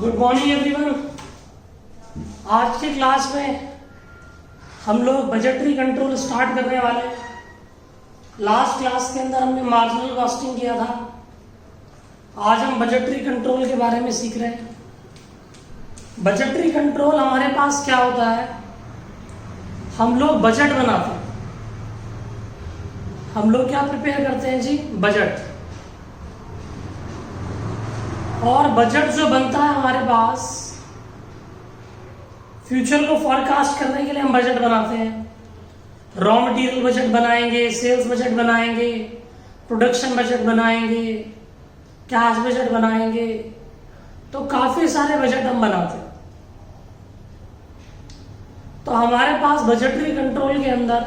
Good morning everyone. आज की class में हम लोग बजटरी कंट्रोल स्टार्ट करने वाले हैं। लास्ट क्लास के अंदर हमने मार्जिनल कॉस्टिंग किया था। आज हम बजटरी कंट्रोल के बारे में सीख रहे हैं। बजटरी कंट्रोल हमारे पास क्या होता है, हम लोग बजट बनाते हैं। हम लोग क्या प्रिपेयर करते हैं जी, बजट। और बजट जो बनता है हमारे पास, फ्यूचर को फॉरकास्ट करने के लिए हम बजट बनाते हैं। रॉ मटेरियल बजट बनाएंगे, सेल्स बजट बनाएंगे, प्रोडक्शन बजट बनाएंगे, कैश बजट बनाएंगे, तो काफी सारे बजट हम बनाते हैं। तो हमारे पास बजटरी कंट्रोल के अंदर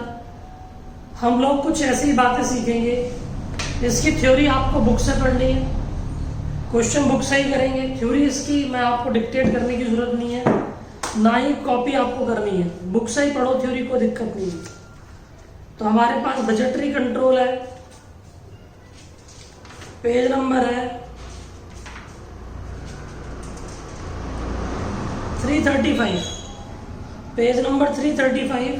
हम लोग कुछ ऐसी बातें सीखेंगे। इसकी थ्योरी आपको बुक से पढ़नी है, क्वेश्चन बुक से ही करेंगे। थ्योरी इसकी मैं आपको डिक्टेट करने की जरूरत नहीं है, ना ही कॉपी आपको करनी है, बुक से ही पढ़ो, थ्योरी को दिक्कत नहीं है। तो हमारे पास बजटरी कंट्रोल है, पेज नंबर है 335, page number 335,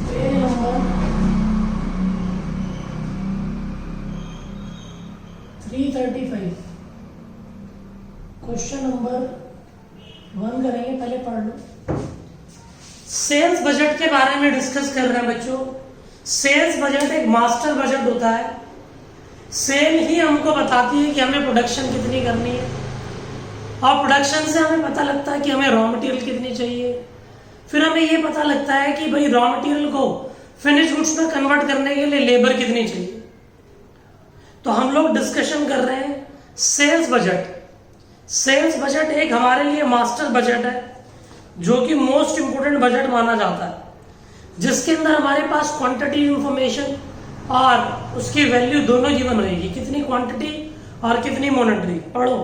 page number 335, question number 1 करेंगे। पहले पढ़ लो। सेल्स बजट के बारे में डिस्कस कर रहे हैं बच्चों। सेल्स बजट एक मास्टर बजट होता है। सेल ही हमको बताती है कि हमें प्रोडक्शन कितनी करनी है, और प्रोडक्शन से हमें पता लगता है कि हमें रॉ मटेरियल कितनी चाहिए। फिर हमें ये पता लगता है कि भाई रॉ मटेरियल को फिनिश गुड्स में कन्वर्ट करने के लिए लेबर कितनी चाहिए। तो हम लोग डिस्कशन कर रहे हैं सेल्स बजट। सेल्स बजट एक हमारे लिए मास्टर बजट है, जो कि मोस्ट इंपोर्टेंट बजट माना जाता है, जिसके अंदर हमारे पास क्वांटिटी इंफॉर्मेशन और उसकी वैल्यू दोनों गिवन रहेगी, कितनी क्वांटिटी और कितनी मॉनेटरी। पढ़ो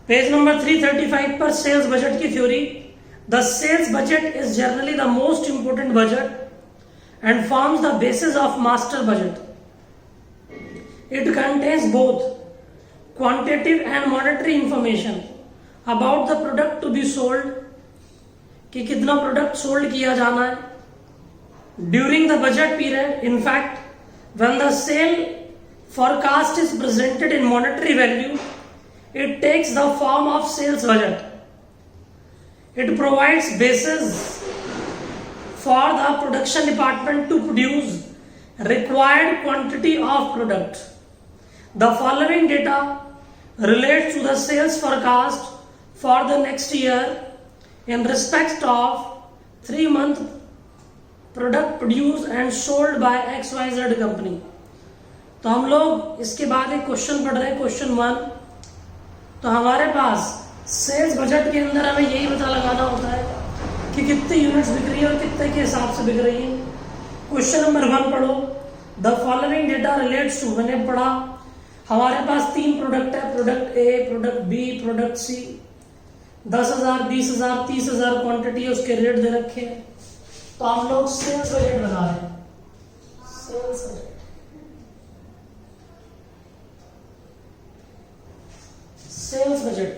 पेज नंबर 335 पर सेल्स बजट की theory. The sales budget is generally the most important budget and forms the basis of master budget. It contains both quantitative and monetary information about the product to be sold, कि कितना product sold किया जाना है during the budget period. In fact, when the sale forecast is presented in monetary value, it takes the form of sales budget. It provides basis for the production department to produce required quantity of product. The following data relates to the sales forecast for the next year in respect of 3-month product produced and sold by XYZ company. तो हम लोग इसके बाद एक question पढ़ रहे हैं, question 1। तो हमारे पास सेल्स बजट के अंदर हमें यही पता लगाना होता है कि कितनी यूनिट्स बिक रही है और कितने के हिसाब से बिक रही है। क्वेश्चन नंबर 1 पढ़ो। The following data relates to, मैंने पढ़ा हमारे पास 3 प्रोडक्ट है, product A, product B, product C. 10,000, 20,000, 30,000 quantity है, उसके रेट दे रखे हैं। तो हम लोग सेल्स बजट बना रहे हैं। सेल्स बजट, सेल्स बजट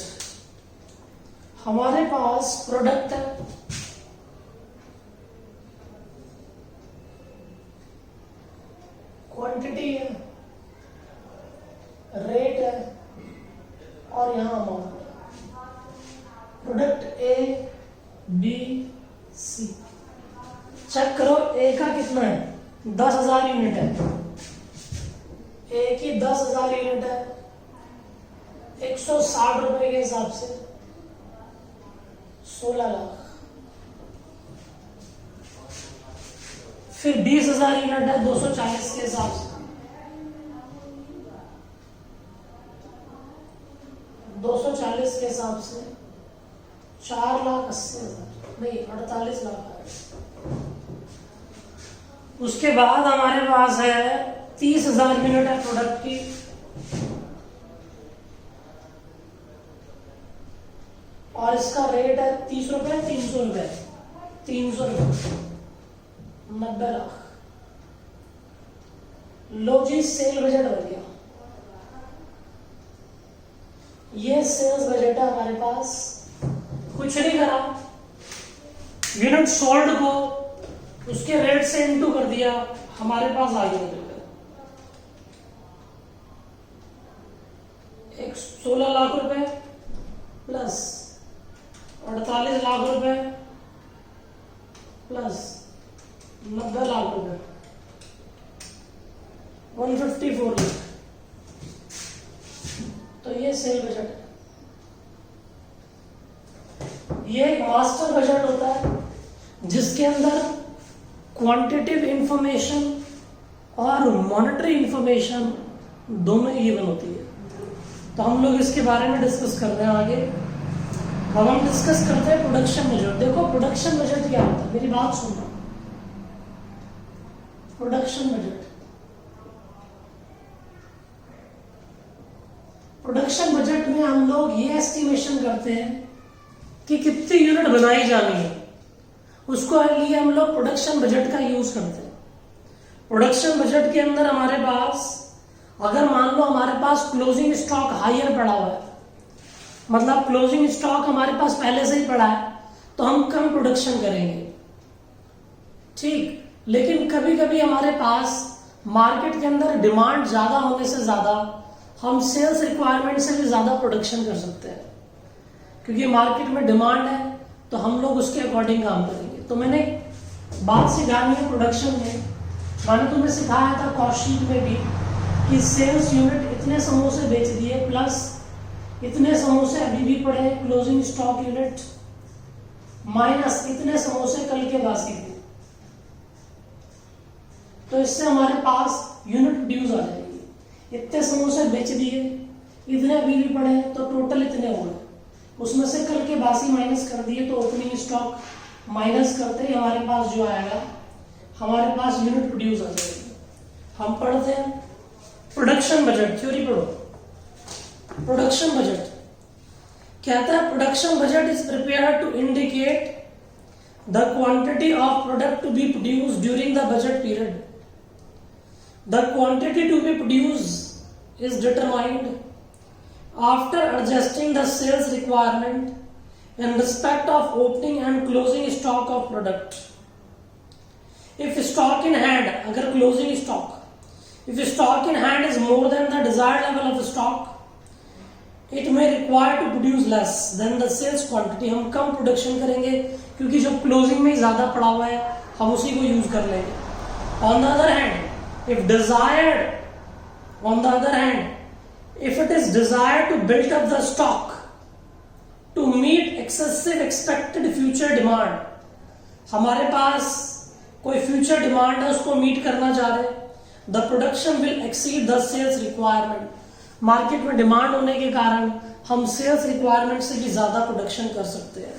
हमारे पास प्रोडक्ट है, क्वांटिटी है, रेट है, और यहां अमाउंट है। Product A, B, C. Check करो ए का कितना है, 10,000 यूनिट है। ए की 10,000 यूनिट है, 160 रुपए के हिसाब से 16 लाख। फिर 20,000 यूनिट है, 240 के हिसाब से 240 के हिसाब से 4,80,000, नहीं 48 लाख। उसके बाद हमारे पास है 30,000 यूनिट है प्रोडक्ट की, और इसका रेट है 30 रुपए, 300 रुपए, 300 रुपए, 90 लाख। लो जी, सेल बजट बन गया। ये सेल्स बजट है हमारे पास, कुछ नहीं करा, यूनिट सोल्ड को उसके रेट से इनटू कर दिया, हमारे पास आ गया निकलकर एक 16 लाख रुपए प्लस 48 लाख रुपए प्लस 90 लाख रुपए 154 लाख। तो ये सेल बजट है। ये एक मास्टर बजट होता है जिसके अंदर क्वांटिटेटिव इंफॉर्मेशन और मॉनेटरी इंफॉर्मेशन दोनों इवन होती है। तो हम लोग इसके बारे में डिस्कस कर रहे हैं आगे। अब हम डिस्कस करते हैं प्रोडक्शन बजट। देखो प्रोडक्शन बजट क्या होता है, मेरी बात सुनना। प्रोडक्शन बजट, प्रोडक्शन बजट में हम लोग ये एस्टिमेशन करते हैं कि कितनी यूनिट बनाई जानी है, उसको लिए हम लोग प्रोडक्शन बजट का यूज करते हैं। प्रोडक्शन बजट के अंदर हमारे पास अगर मान लो हमारे पास क्लोजिंग स्टॉक हायर पड़ा हुआ है, मतलब क्लोजिंग स्टॉक हमारे पास पहले से ही पड़ा है, तो हम कम प्रोडक्शन करेंगे, ठीक। लेकिन कभी कभी हमारे पास मार्केट के अंदर डिमांड ज्यादा होने से ज्यादा हम सेल्स रिक्वायरमेंट से भी ज्यादा प्रोडक्शन कर सकते हैं, क्योंकि मार्केट में डिमांड है तो हम लोग उसके अकॉर्डिंग काम करेंगे। तो मैंने बात सिखानी है प्रोडक्शन में, मैंने तुम्हें सिखाया था कॉस्ट शीट में भी कि सेल्स यूनिट इतने समोसे बेच दिए प्लस इतने समोसे अभी भी पड़े हैं क्लोजिंग स्टॉक यूनिट माइनस इतने समोसे कल के बासी थे, तो इससे हमारे पास यूनिट प्रोड्यूस आ जाएगी। इतने समोसे बेच दिए, इतने अभी भी पड़े हैं, तो टोटल इतने हो गए, उसमें से कल के बासी माइनस कर दिए तो ओपनिंग स्टॉक माइनस करते ही हमारे पास जो आएगा, हमारे पास यूनिट प्रोड्यूस आ जाएगी। हम पढ़ते हैं प्रोडक्शन बजट, थ्योरी पढ़ो। प्रोडक्शन बजट कहता है production budget is prepared to indicate the quantity of product to be produced during the budget period. The quantity to be produced is determined after adjusting the sales requirement in respect of opening and closing stock of product. If stock in hand, agar closing stock, if stock in hand is more than the desired level of stock, it may require to produce less than the sales quantity. हम कम production करेंगे क्योंकि जो closing में ज्यादा पड़ा हुआ है हम उसी को यूज कर लेंगे। On the other hand, if desired, on the other hand, if it is desired to build up the stock to meet excessive expected future demand, हमारे पास कोई फ्यूचर डिमांड है उसको मीट करना चाह रहे हैं, the production will exceed the sales requirement. Market में demand होने के कारण हम सेल्स रिक्वायरमेंट से भी ज्यादा प्रोडक्शन कर सकते हैं।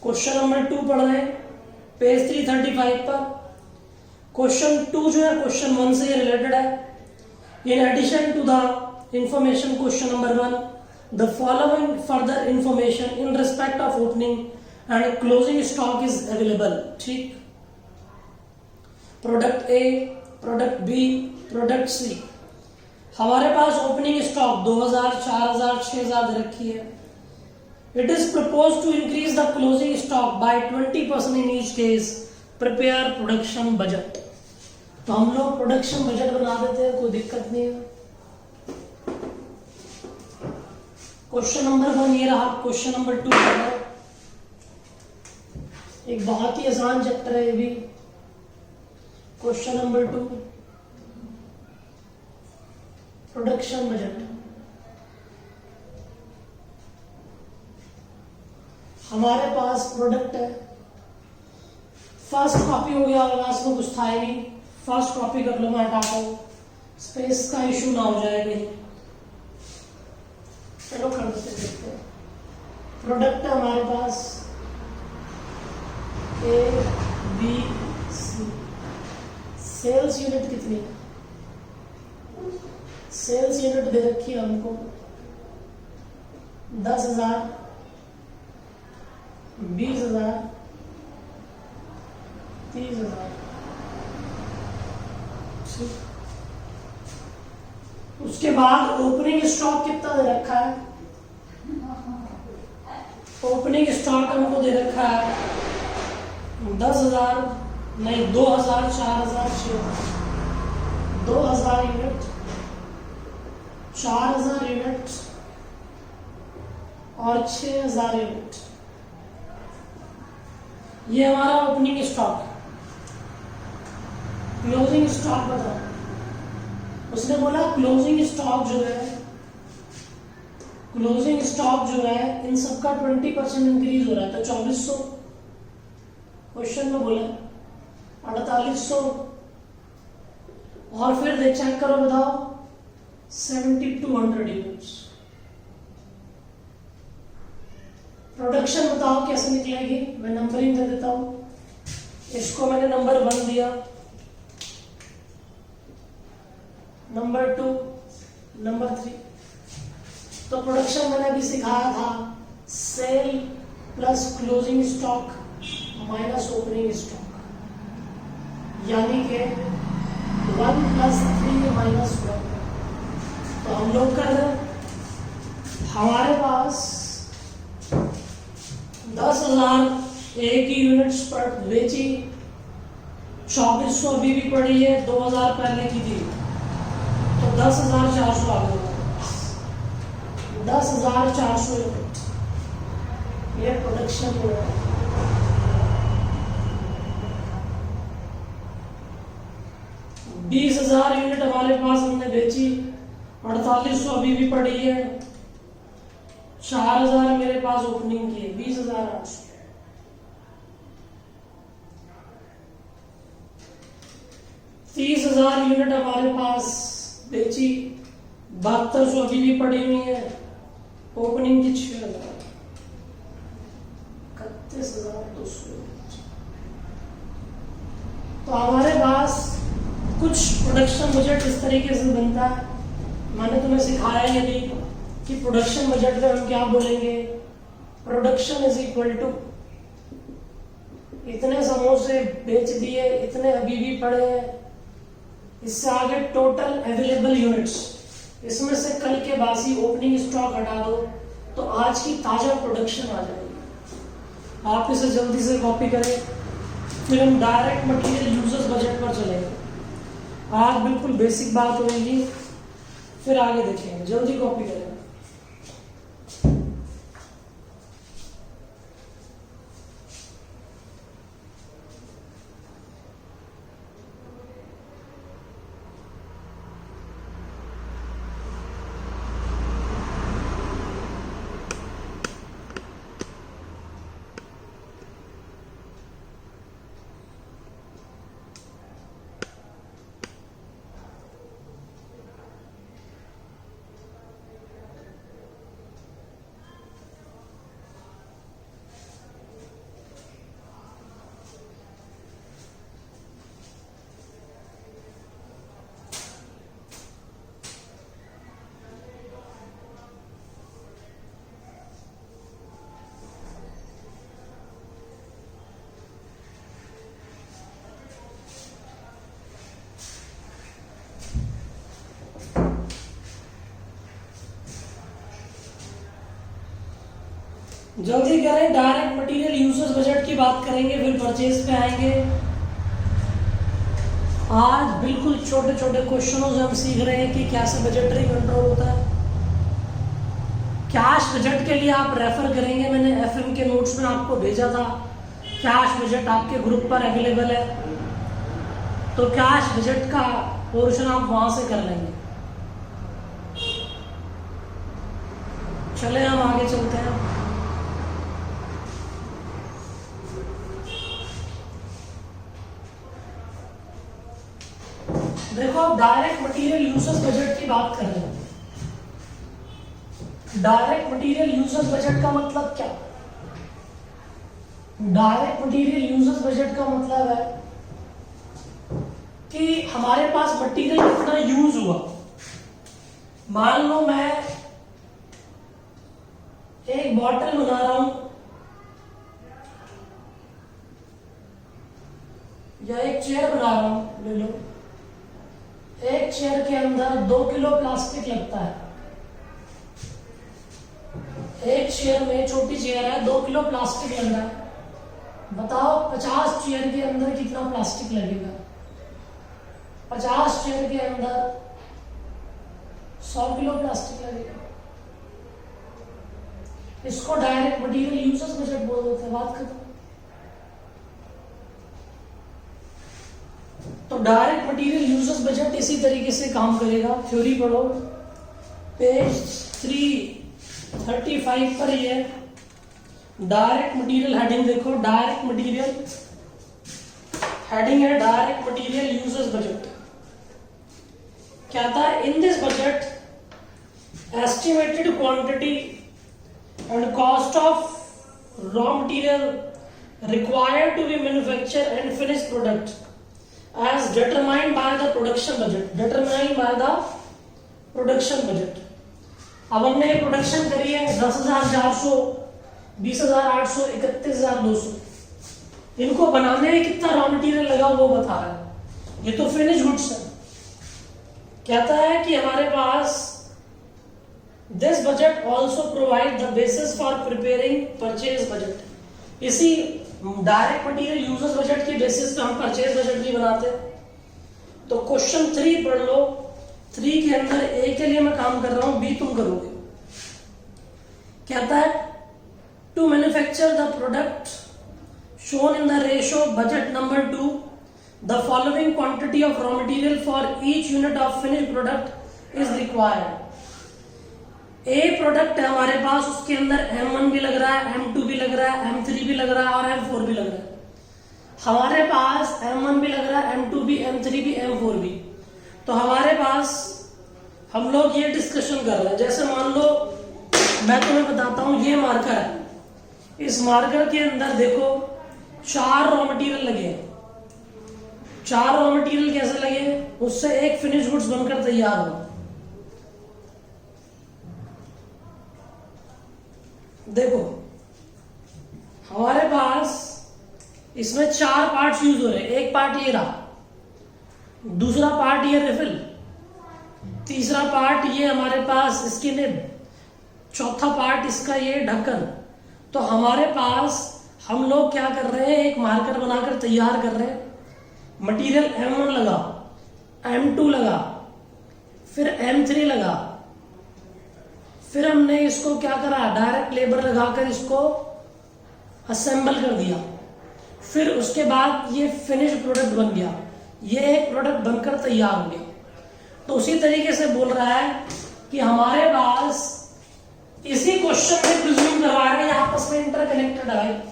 क्वेश्चन नंबर 2 पढ़ रहे हैं पेज 335 पर। क्वेश्चन 2 जो है क्वेश्चन 1 से रिलेटेड है। In addition to the information question number 1, the following further information in respect of opening and closing stock is available, ठीक। Product A, product B, product C. हमारे पास ओपनिंग स्टॉक 2000, 4000, 6000 दे रखी है। It is propose to increase the closing stock by 20% in each case, prepare production budget. तो हम लोग production budget बना देते हैं, कोई दिक्कत नहीं है। क्वेश्चन नंबर 1 ये रहा। क्वेश्चन नंबर 2 एक बहुत ही आसान चैप्टर है ये भी। Question number 2 production budget. हमारे पास प्रोडक्ट है, फर्स्ट कॉपी हो गया होगा, इसमें कुछ था ही नहीं, फर्स्ट कॉपी कर लो, मैं हटाता हूं, स्पेस का इशू ना हो जाए कहीं। चलो कर देखते हैं। प्रोडक्ट है हमारे पास A B C. Sales unit कितनी है? सेल्स यूनिट दे रखी है हमको 10,000, 20,000, 30,000। उसके बाद ओपनिंग स्टॉक कितना दे रखा है? ओपनिंग स्टॉक हमको दे रखा है 10,000 नहीं 2,000, 4,000, 2,000 यूनिट, 4,000 यूनिट और 6,000 यूनिट। ये हमारा ओपनिंग स्टॉक। क्लोजिंग स्टॉक बताओ। उसने बोला क्लोजिंग स्टॉक जो है, क्लोजिंग स्टॉक जो है इन सबका 20% इंक्रीज हो रहा है, तो 2,400 क्वेश्चन में बोला, 4,800 और फिर देख चेक करो बताओ 7,200 यूनिट्स। प्रोडक्शन बताओ कैसे निकलेगी, मैं नंबरिंग कर देता हूं। इसको मैंने नंबर 1 दिया, नंबर 2, नंबर 3। तो प्रोडक्शन मैंने अभी सिखाया था sale plus closing stock minus opening stock, यानी कि 1 + 3 - 1। तो हम लोग कर रहे हैं, हमारे पास 10,000 एक ही यूनिट्स पर बेची, 2,400 अभी भी पड़ी है, 2,000 पहले की थी, तो 10,400 आ गया। 10,400 यूनिट ये प्रोडक्शन हो रहा है। 20,000 यूनिट हमारे पास हमने बेची, 4,800 अभी भी पड़ी है, 4,000 मेरे पास ओपनिंग की है, 20,800। 30,000 यूनिट हमारे पास बेची, 7,200 अभी भी पड़ी हुई है, ओपनिंग की 6,000, 31,200। तो हमारे पास कुछ प्रोडक्शन बजट इस तरीके से बनता है। मैंने तुम्हें सिखाया यदि कि प्रोडक्शन बजट में हम क्या बोलेंगे, प्रोडक्शन इज इक्वल टू इतने समोसे बेच दिए, इतने अभी भी पड़े हैं, इससे आगे टोटल अवेलेबल यूनिट्स, इसमें से कल के बासी ओपनिंग स्टॉक हटा दो तो आज की ताजा प्रोडक्शन आ जाएगी। आप इसे जल्दी से कॉपी करें, फिर हम डायरेक्ट मटेरियल यूजर्स बजट पर चलेंगे। आज बिल्कुल बेसिक बात होगी, फिर आगे देखेंगे। जल्दी कॉपी करें। जल्दी करें, डायरेक्ट मटेरियल यूजर्स बजट की बात करेंगे, फिर परचेज पे आएंगे। आज बिल्कुल छोटे छोटे क्वेश्चनों से हम सीख रहे हैं कि कैसे बजटरी कंट्रोल होता है। कैश बजट के लिए आप रेफर करेंगे, मैंने एफएम के नोट्स में आपको भेजा था, कैश बजट आपके ग्रुप पर अवेलेबल है, तो कैश बजट का पोर्शन आप वहां से कर लेंगे। चले हम आगे चलते हैं। देखो, आप डायरेक्ट मटेरियल यूजर्स बजट की बात कर रहे हैं। डायरेक्ट मटेरियल यूजर्स बजट का मतलब क्या? डायरेक्ट मटेरियल यूजर्स बजट का मतलब है कि हमारे पास मटेरियल कितना यूज हुआ। मान लो मैं एक बॉटल बना रहा हूं या एक चेयर बना रहा हूं, ले लो। एक चेयर के अंदर 2 किलो प्लास्टिक लगता है, एक चेयर में, छोटी चेयर है, 2 किलो प्लास्टिक लग रहा है। बताओ 50 चेयर के अंदर कितना प्लास्टिक लगेगा? 50 चेयर के अंदर 100 किलो प्लास्टिक लगेगा। इसको डायरेक्ट मटेरियल यूजेस बजट बोल देते हैं, बात खत्म। तो डायरेक्ट मटेरियल यूजेस बजट इसी तरीके से काम करेगा। थ्योरी पढ़ो, पेज 335 पर ये डायरेक्ट मटेरियल हेडिंग देखो। डायरेक्ट मटेरियल हेडिंग है डायरेक्ट मटेरियल यूजेस बजट। क्या था? In this budget estimated quantity and cost of raw material required to be manufactured and finished product as determined by the production budget, determined by the production budget। अब हमने production करी है 10,400, 20,800, 31,200। इनको बनाने में कितना रॉ मटेरियल लगा वो बता रहा है। ये तो फिनिश गुड्स है। कहता है कि हमारे पास This budget also provide the basis for preparing purchase budget। इसी डायरेक्ट मटेरियल यूजर्स बजट के बेसिस पे हम परचेज बजट भी बनाते हैं। तो क्वेश्चन 3 पढ़ लो। 3 के अंदर ए के लिए मैं काम कर रहा हूं, बी तुम करोगे। कहता है to manufacture the product shown in the ratio budget number 2 the following quantity of raw material for each unit of finished product is required। A product है हमारे पास, उसके अंदर M1 भी लग रहा है, M2 भी लग रहा है, M3 भी लग रहा है और M4 भी लग रहा है। हमारे पास M1 भी लग रहा है, M2 भी, M3 भी, M4 भी। तो हमारे पास हम लोग ये डिस्कशन कर रहे हैं। जैसे मान लो मैं तुम्हें बताता हूं, ये मार्कर है। इस मार्कर के अंदर देखो 4 रॉ मटेरियल लगे हैं। 4 रॉ मटेरियल कैसे लगे? उससे एक फिनिश गुड्स बनकर तैयार हुआ। देखो हमारे पास इसमें 4 पार्ट्स यूज हो रहे हैं। एक पार्ट ये रहा, दूसरा पार्ट ये रिफिल, तीसरा पार्ट ये हमारे पास इसकी निब, चौथा पार्ट इसका ये ढक्कन। तो हमारे पास हम लोग क्या कर रहे हैं, एक मार्कर बनाकर तैयार कर रहे हैं। मटेरियल M1 लगा, M2 लगा, फिर M3 लगा, फिर हमने इसको क्या करा, डायरेक्ट लेबर लगाकर इसको असेंबल कर दिया। फिर उसके बाद ये फिनिश प्रोडक्ट बन गया, ये एक प्रोडक्ट बनकर तैयार हो गया। तो उसी तरीके से बोल रहा है कि हमारे पास इसी क्वेश्चन में प्रिज्यूम करवा रहा है, आपस में इंटरकनेक्टेड है,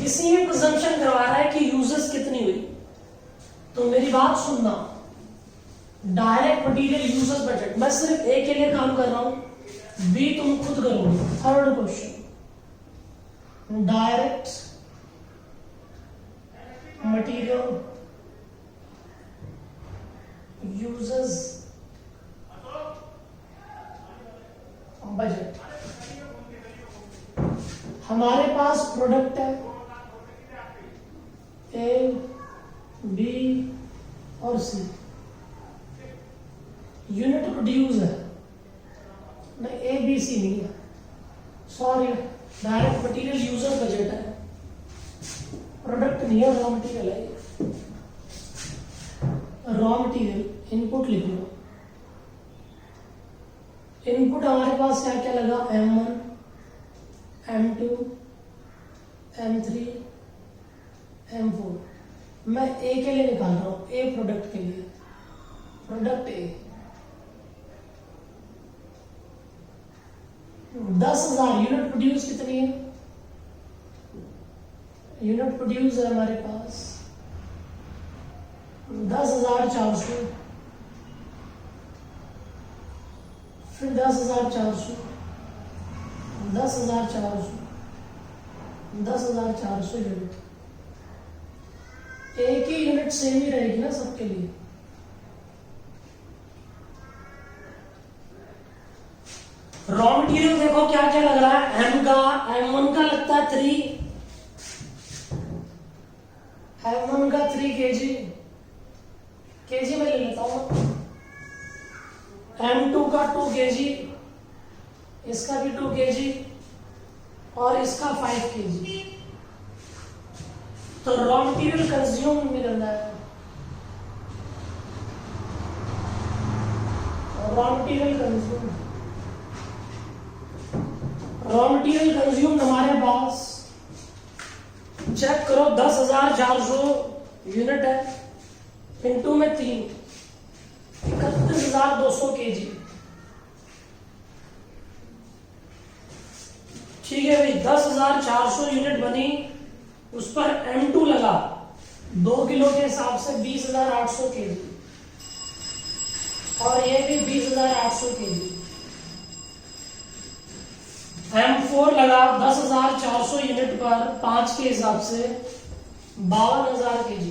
इसी में प्रिजम्पशन करवा रहा है कि यूजेस कितनी हुई। तो मेरी बात सुनना, डायरेक्ट मटेरियल यूजेस बजट मैं सिर्फ ए के लिए काम कर रहा हूं, बी तुम खुद करोगे। Third question, direct material usages budget. हमारे पास प्रोडक्ट है ए, बी और सी। यूनिट प्रोड्यूस है, नहीं ए बी सी नहीं है, sorry, direct material user budget है, प्रोडक्ट नहीं है, रॉ मटेरियल है। रॉ मटेरियल इनपुट लिख लो। इनपुट हमारे पास क्या क्या लगा, M1, M2, M3, M4। मैं ए के लिए निकाल रहा हूं, ए प्रोडक्ट के लिए, प्रोडक्ट ए 10,000। यूनिट प्रोड्यूस कितनी है? यूनिट प्रोड्यूस है हमारे पास 10,400, फिर 10,400, 10,400, 10,400 यूनिट। एक ही यूनिट सेम ही रहेगी ना सबके लिए। रॉ मटेरियल देखो क्या क्या लग रहा है, M का, M1 का लगता है 3, M1 का 3 kg में ले लेता हूं। M2 का 2 kg, इसका भी 2 kg, और इसका 5 kg। तो रॉ मटेरियल कंज्यूम भी करना है। रॉ मटेरियल कंज्यूम हमारे पास चेक करो 10,400 यूनिट है, इनटू में 3, 31,200 kg। ठीक है भाई, 10,400 यूनिट बनी, उस पर M2 लगा 2 किलो के हिसाब से 20,800 kg, और ये भी 20,800 kg। M4 लगा 10,400 यूनिट पर 5 के हिसाब से 52,000 kg।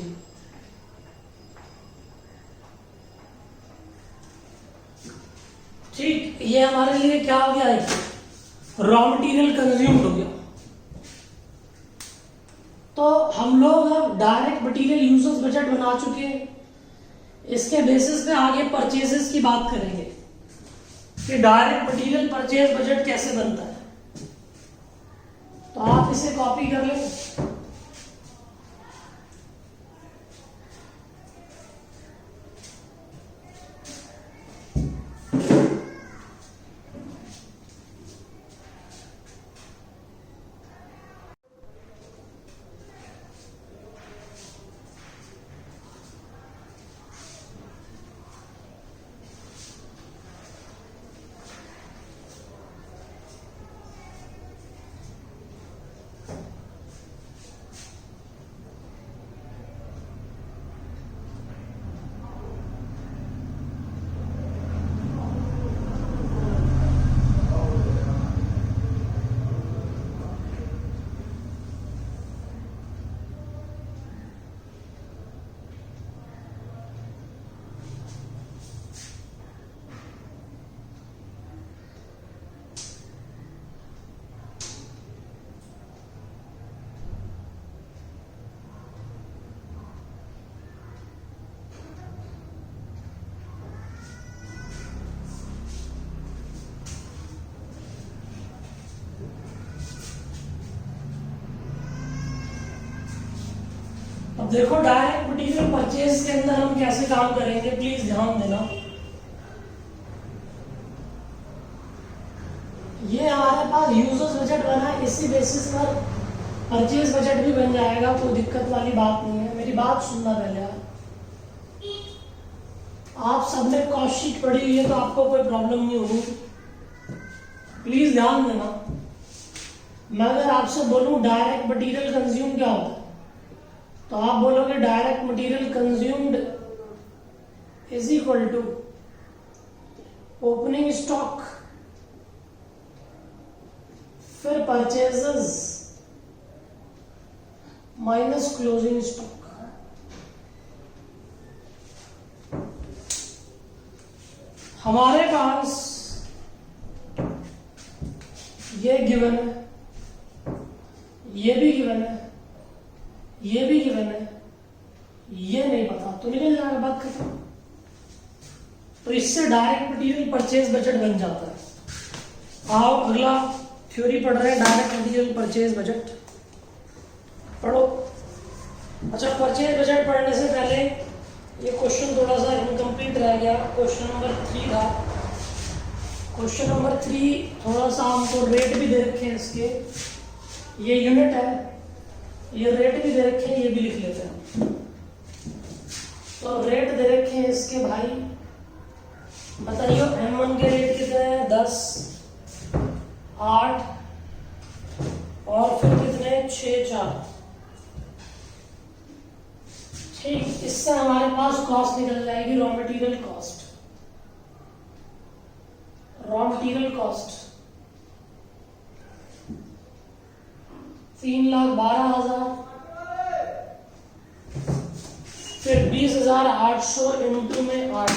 ठीक, ये हमारे लिए क्या हो गया, रॉ मटेरियल कंज्यूम्ड हो गया। तो हम लोग अब डायरेक्ट मटेरियल यूजेस बजट बना चुके हैं। इसके बेसिस पे आगे परचेजेस की बात करेंगे कि डायरेक्ट मटेरियल परचेज बजट कैसे बनता है। तो आप इसे कॉपी कर लें। अब देखो डायरेक्ट मटेरियल परचेज के अंदर हम कैसे काम करेंगे, प्लीज ध्यान देना। ये हमारे पास यूजर्स बजट बना है, इसी बेसिस पर परचेज बजट भी बन जाएगा, कोई दिक्कत वाली बात नहीं है। मेरी बात सुनना पहले आप सबने कॉस्ट शीट पढ़ी हुई है तो आपको कोई प्रॉब्लम नहीं होगी, प्लीज ध्यान देना। मैं अगर आपसे बोलूं डायरेक्ट मटेरियल कंज्यूम क्या होता है, तो आप बोलोगे direct material consumed is equal to opening stock, फिर परचेजेस माइनस क्लोजिंग स्टॉक। हमारे पास ये गिवन है, ये भी गिवन है, ये भी गिवन है, ये नहीं पता तो निकल जाएगा, बात खत्म। तो इससे डायरेक्ट मटेरियल परचेज बजट बन जाता है। आओ अगला थ्योरी पढ़ रहे हैं, डायरेक्ट मटेरियल परचेज बजट पढ़ो। अच्छा, परचेज बजट पढ़ने से पहले ये क्वेश्चन थोड़ा सा इनकम्प्लीट रह गया। क्वेश्चन नंबर 3 था। क्वेश्चन नंबर 3 थोड़ा सा हमको रेट भी दे रखे हैं इसके, ये यूनिट है, ये रेट भी दे रखे हैं, ये भी लिख लेते हैं। तो रेट दे रखे हैं इसके भाई, बताइए M1 के रेट कितने हैं, 10, 8 और फिर कितने, 6, 4। ठीक, इससे हमारे पास कॉस्ट निकल जाएगी, raw material cost. Raw material cost 3,12,000, फिर 20,800 इंटू में 8,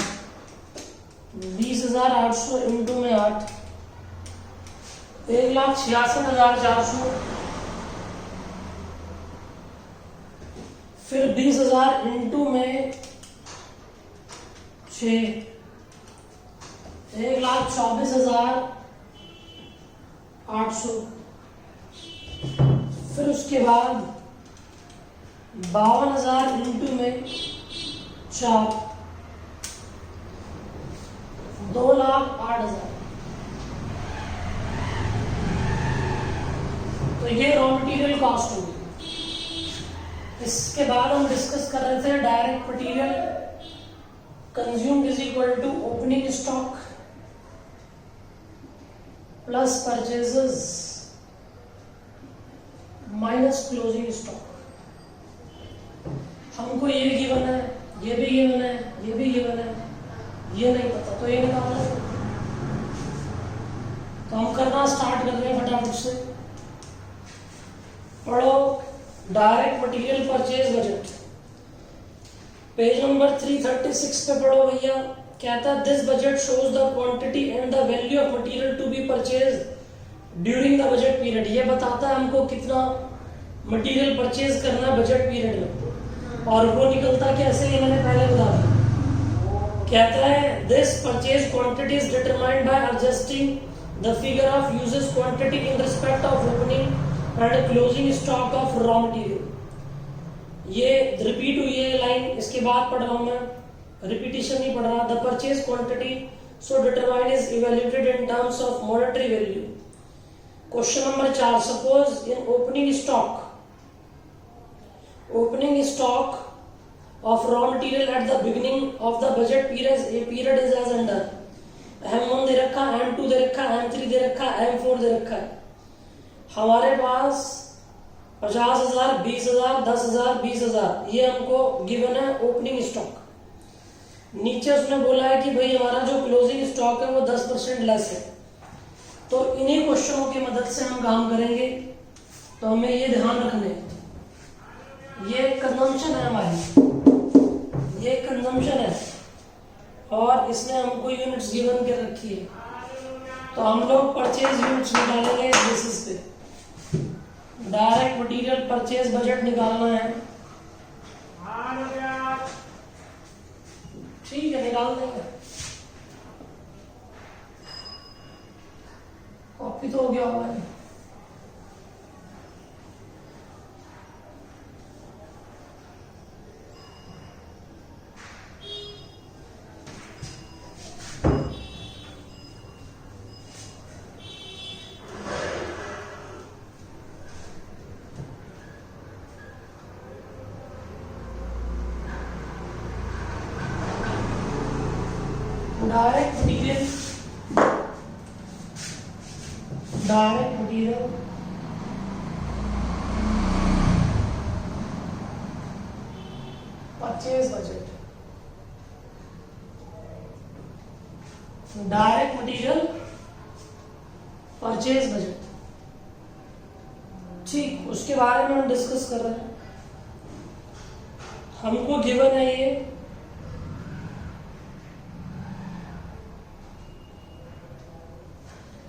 20,800 इंटू में 8, 1,66,400, फिर 20,000 इंटू में 6, 1,24,800, फिर उसके बाद 52,000 इंटू में 4, 2,08,000। तो ये रॉ मटेरियल कॉस्ट होगी। इसके बाद हम डिस्कस कर रहे थे direct material consumed is equal to opening stock plus purchases minus closing stock. हमको ये गिवन है, ये भी गिवन है, ये भी गिवन है, ये नहीं पता तो ये निकालना है। तो हम करना स्टार्ट कर रहे हैं फटाफट से। पढ़ो direct material purchase budget, page number 336 पे पढ़ो भैया। कहता है this budget shows the quantity and the value of material to be purchase during the budget period. ये बताता है हमको कितना मटेरियल परचेज करना है बजट पीरियड में, और वो निकलता कैसे ये मैंने पहले बता दिया। कहता है this purchase quantity is determined by adjusting the figure of uses quantity in respect of opening and closing stock of raw material. ये रिपीट हुई है लाइन, इसके बाद पढ़ रहा हूं मैं, रिपीटिशन नहीं पढ़ रहा। The purchase quantity so determined is evaluated in terms of monetary value. Question number 4, suppose in opening stock of raw material at the beginning of the budget period is as under। M1 दे रखा, M2 दे रखा, M3 दे रखा, M4 दे रखा है। हमारे पास 50,000, 20,000, 10,000, 20,000 ये हमको given है opening stock. नीचे उसने बोला है कि भाई हमारा जो क्लोजिंग स्टॉक है वो 10% लेस है। तो इन्हीं क्वेश्चनों की मदद से हम काम करेंगे। तो हमें ये ध्यान रखने, ये कंजम्पशन है हमारी, ये कंजम्पशन है और इसने हमको यूनिट्स गिवन कर रखी है। तो हम लोग परचेज यूनिट्स निकालेंगे इस बेसिस पे। डायरेक्ट मटेरियल परचेज बजट निकालना है, ठीक है निकाल देंगे। कॉपी तो हो गया होगा। Direct material 25 budget. Direct material purchase budget, ठीक, उसके बारे में हम डिस्कस कर रहे हैं। हमको गिवन है ये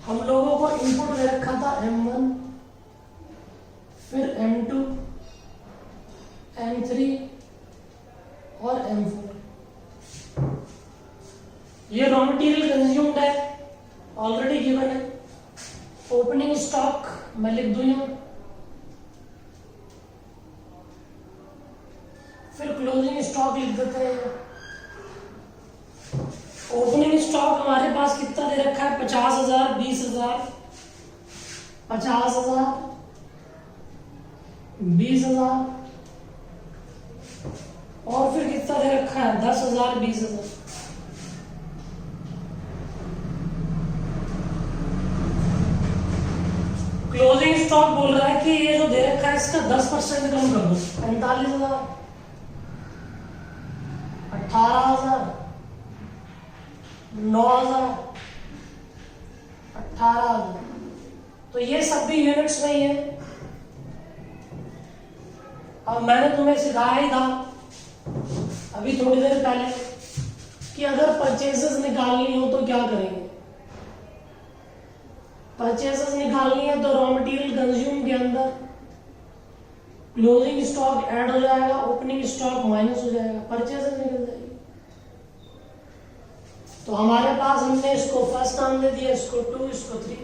हम लोगों को इनपुट दे रखा था M1, फिर M2, M3 और M4। ये रॉ मटेरियल कंज्यूम्ड है, ऑलरेडी गिवन है। ओपनिंग स्टॉक मैं लिख दूं यहाँ, फिर क्लोजिंग स्टॉक लिख देते हैं। ओपनिंग स्टॉक हमारे पास कितना दे रखा है, 50,000, 20,000, 50,000, 20,000 और फिर कितना दे रखा है 10,000, 20,000। क्लोजिंग स्टॉक बोल रहा है कि ये जो दे रखा है इसका 10% कम कर दो, 45,000, 18,000, 9,000, 18,000। तो ये सब भी यूनिट्स में ही है। अब मैंने तुम्हें सिखाया ही था अभी थोड़ी देर पहले कि अगर परचेसेस निकालनी हो तो क्या करेंगे। परचेसेस निकालनी है तो रॉ मटेरियल कंज्यूम के अंदर क्लोजिंग स्टॉक ऐड हो जाएगा, ओपनिंग स्टॉक माइनस हो जाएगा, परचेसेस निकल जाएगी। तो हमारे पास हमने इसको फर्स्ट नाम दे दिया, इसको 2, इसको 3।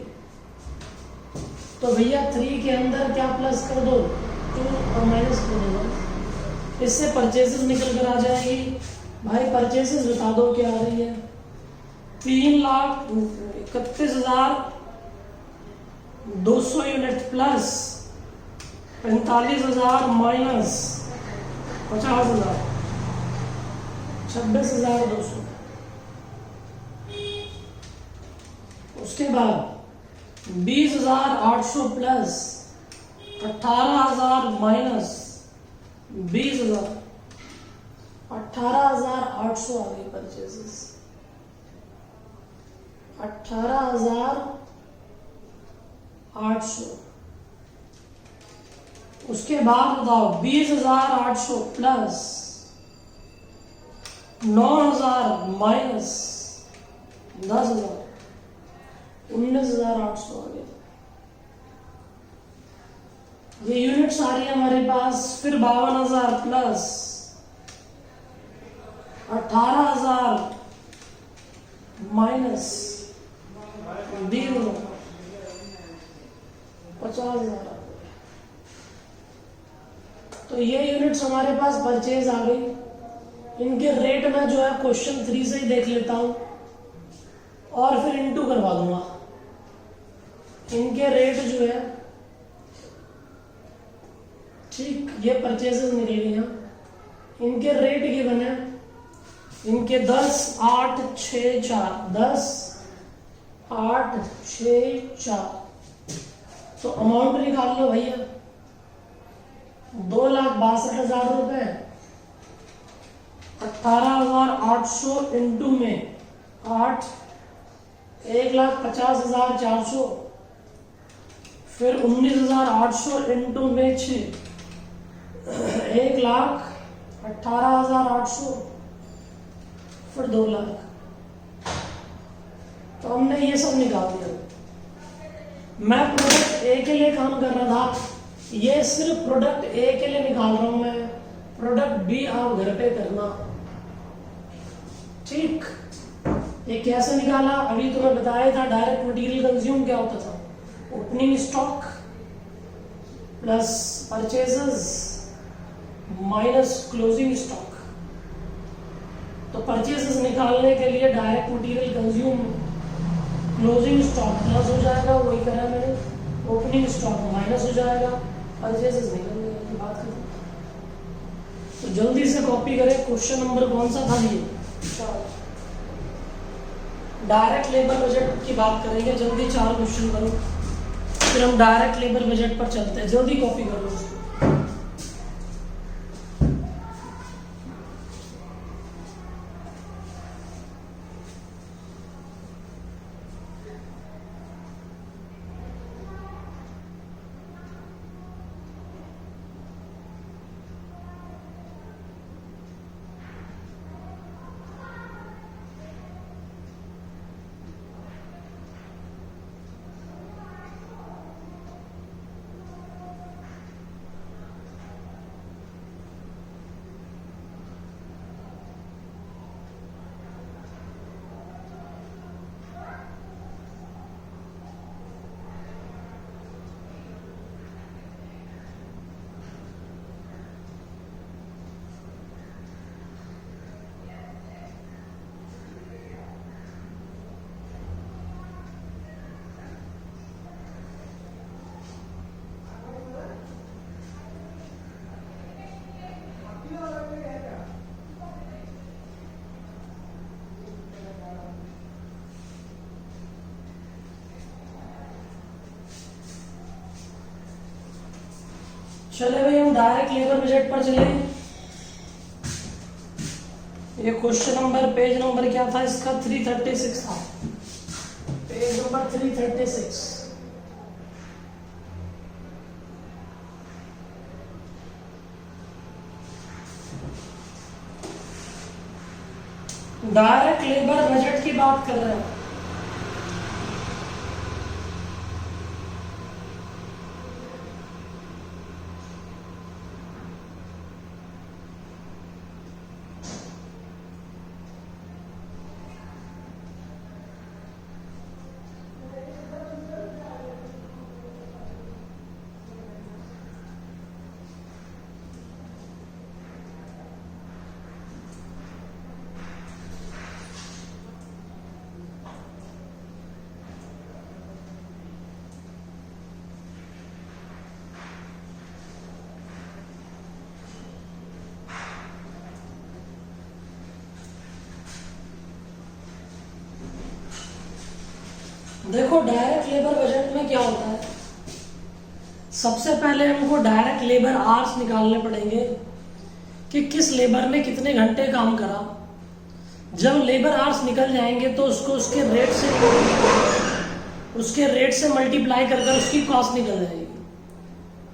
तो भैया 3 के अंदर क्या प्लस कर दो, 2 और माइनस कर दो, इससे परचेसेस निकल कर आ जाएगी। भाई परचेसेस बता दो क्या आ रही है, 3,31,200 यूनिट प्लस 45,000 माइनस 50,000, 26,200। उसके बाद 20,800 प्लस 18,000 माइनस 20,000, 18,800 आ गई परचेसेस, 18,800। उसके बाद बताओ 20,800 प्लस 9,000 माइनस 10,000, 19,800 आ गया। ये यूनिट्स आ रही है हमारे पास। फिर 52,000 प्लस 18,000 माइनस 20,000, 50,000। तो ये यूनिट्स हमारे पास परचेज आ गई। इनके रेट में जो है क्वेश्चन 3 से ही देख लेता हूं और फिर इनटू करवा दूंगा। इनके रेट जो है, ठीक, ये परचेजेस निकल गए। इनके रेट गिवन है, इनके 10, 8, 6, 4, 10, 8, 6, 4। तो अमाउंट निकाल लो भैया, 2,62,000 रुपए, 18,800 इंटू में 8, 1,50,400, फिर 19,800 इंटू में 6, 1,18,800, फिर 2 लाख। तो हमने ये सब निकाल दिया। मैं प्रोडक्ट ए के लिए काम कर रहा था, ये सिर्फ प्रोडक्ट ए के लिए निकाल रहा हूं मैं, प्रोडक्ट बी आप घर पे करना। ठीक, ये कैसे निकाला अभी तुम्हें बताया था। डायरेक्ट मटेरियल कंज्यूम क्या होता था, opening stock plus purchases minus closing stock. तो परचेजेस निकालने के लिए direct material consume, closing stock plus हो जाएगा, वही करा मैंने, ओपनिंग स्टॉक माइनस हो जाएगा, परचेजेस निकल जाएगी, बात खत्म। तो जल्दी से कॉपी करें। क्वेश्चन नंबर कौन सा था ये, डायरेक्ट लेबर बजट की बात करेंगे। जल्दी 4 क्वेश्चन करो, फिर हम डायरेक्ट लेबर बजट पर चलते हैं। जल्दी कॉपी कर लो उसको। चले भाई हम डायरेक्ट लेबर बजट पर चले। ये क्वेश्चन नंबर, पेज नंबर क्या था इसका, 336 था, page number 336। Direct labour budget की बात कर रहे हैं। देखो डायरेक्ट लेबर बजट में क्या होता है, सबसे पहले हमको डायरेक्ट लेबर आवर्स निकालने पड़ेंगे कि किस लेबर ने कितने घंटे काम करा। जब लेबर आवर्स निकल जाएंगे तो उसको उसके रेट से मल्टीप्लाई कर कर उसकी कॉस्ट निकल जाएगी।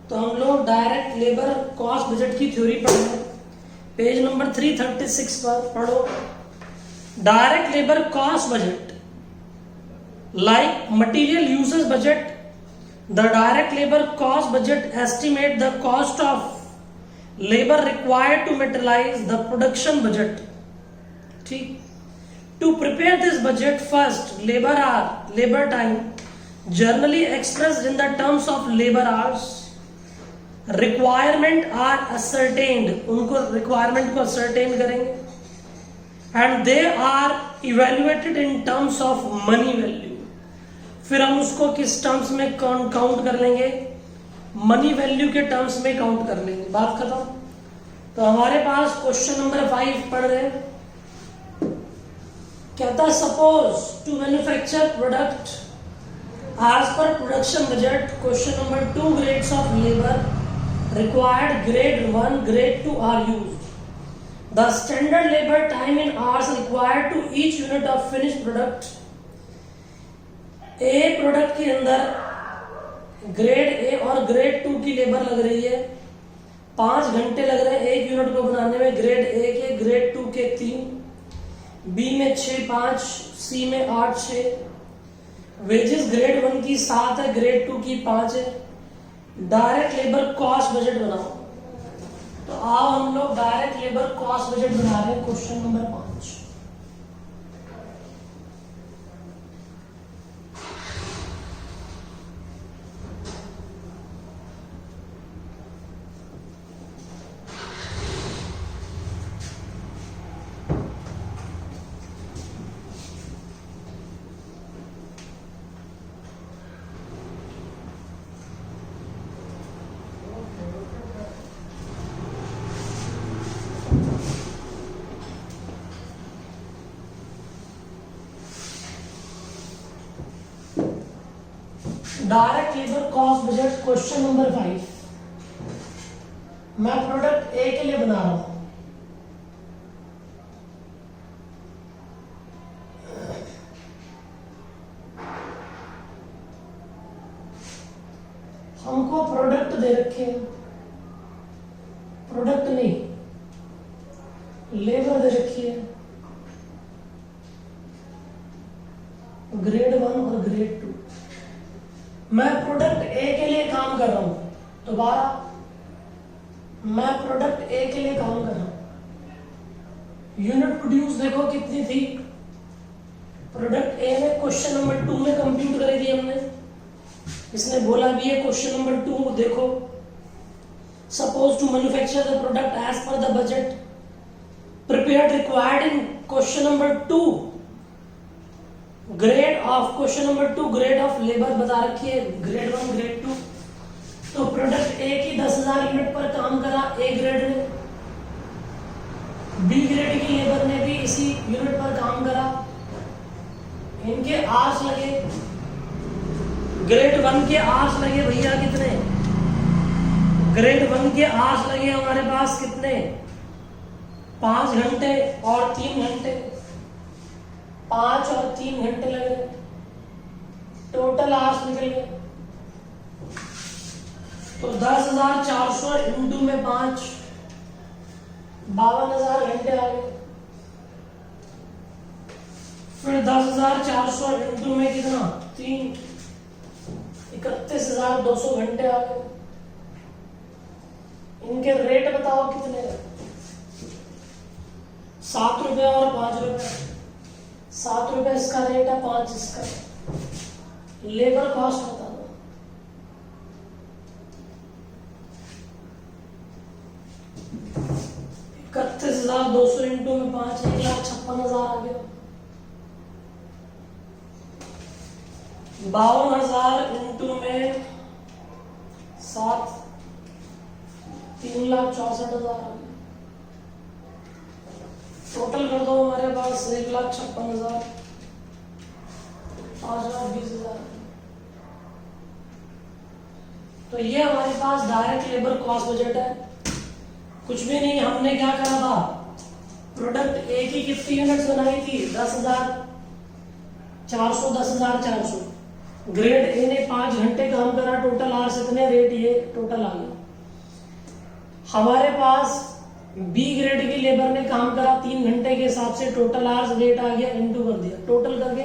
तो हम लोग डायरेक्ट लेबर कॉस्ट बजट की थ्योरी पढ़ रहे हैं, पेज नंबर 336 पर पढ़ो। Direct labour cost budget like material uses budget, the direct labor cost budget estimate the cost of labor required to materialize the production budget. ठीक, to prepare this budget, first labor hour, labor time, generally expressed in the terms of labor hours, requirement are ascertained, उनको requirement को ascertain करेंगे, and they are evaluated in terms of money value. फिर हम उसको किस terms में count कर लेंगे, मनी वैल्यू के टर्म्स में काउंट कर लेंगे। बात खत्म। तो हमारे पास क्वेश्चन नंबर 5 पढ़ रहे हैं। कहता suppose to manufacture product as per production budget, question number 2 grades of labour required, grade 1 grade 2 are used. The standard labour time in hours required to each unit of finish product. A product के अंदर grade A और grade 2 की labour लग रही है 5 घंटे लग रहे हैं एक यूनिट को बनाने में, ग्रेड ए के, ग्रेड 2 के 3, बी में 6 5, सी में 8 6। वेजेस ग्रेड 1 की 7 है, ग्रेड 2 की 5 है। डायरेक्ट लेबर कॉस्ट बजट बनाओ। तो आओ हम लोग डायरेक्ट लेबर कॉस्ट बजट बना रहे हैं, question number 5। Direct labour cost budget question number 5। मैं प्रोडक्ट ए के लिए बना रहा हूं। हमको प्रोडक्ट दे रखे हैं, प्रोडक्ट नहीं लेबर दे रखी है, ग्रेड 1 और ग्रेड 2। मैं प्रोडक्ट ए के लिए काम कर रहा हूं, दोबारा मैं प्रोडक्ट ए के लिए काम कर रहा हूं। यूनिट प्रोड्यूस देखो कितनी थी, प्रोडक्ट ए में क्वेश्चन नंबर 2 में कंप्यूट करी थी हमने, इसने बोला भी है क्वेश्चन नंबर 2 देखो। Suppose to manufacture the product as per the budget prepared required in question number 2, grade of question number 2 grade of labour बता रखी है, ग्रेड 1 ग्रेड 2। तो प्रोडक्ट ए की 10,000 यूनिट पर काम करा ए ग्रेड ने, बी ग्रेड की लेबर ने भी इसी यूनिट पर काम करा, इनके आवर्स लगे, ग्रेड 1 के आवर्स लगे भैया कितने, ग्रेड 1 के आवर्स लगे हमारे पास कितने 5 घंटे और 3 घंटे, 5 और 3 घंटे लगे, टोटल आवर्स निकल गए। तो 10,400 इंटू में 5, 52,000 घंटे आ गए। फिर 10,400 इंटू में कितना 3, 31,200 घंटे आ गए। इनके रेट बताओ कितने, 7 रुपए और 5 रुपए। 7 रुपए इसका रेट है, 5 इसका। लेबर कॉस्ट बता दो। $31,200 इंटू में 5, 1,56,000 आ गया। 52,000 इंटू में 7, 3,64,000 आ गया। टोटल कर दो हमारे पास 1,56,000, 5,20,000। तो ये हमारे पास डायरेक्ट लेबर कॉस्ट बजट है। कुछ भी नहीं, हमने क्या करा था, प्रोडक्ट ए की कितनी यूनिट्स बनाई थी, 10,400, 10,400। ग्रेड ए ने 5 घंटे काम करा, टोटल आवर्स इतने, रेट ये टोटल आ गया। हमारे पास बी ग्रेड की लेबर ने काम करा 3 घंटे के हिसाब से, टोटल आवर्स रेट आ गया, इनटू कर दिया, टोटल करके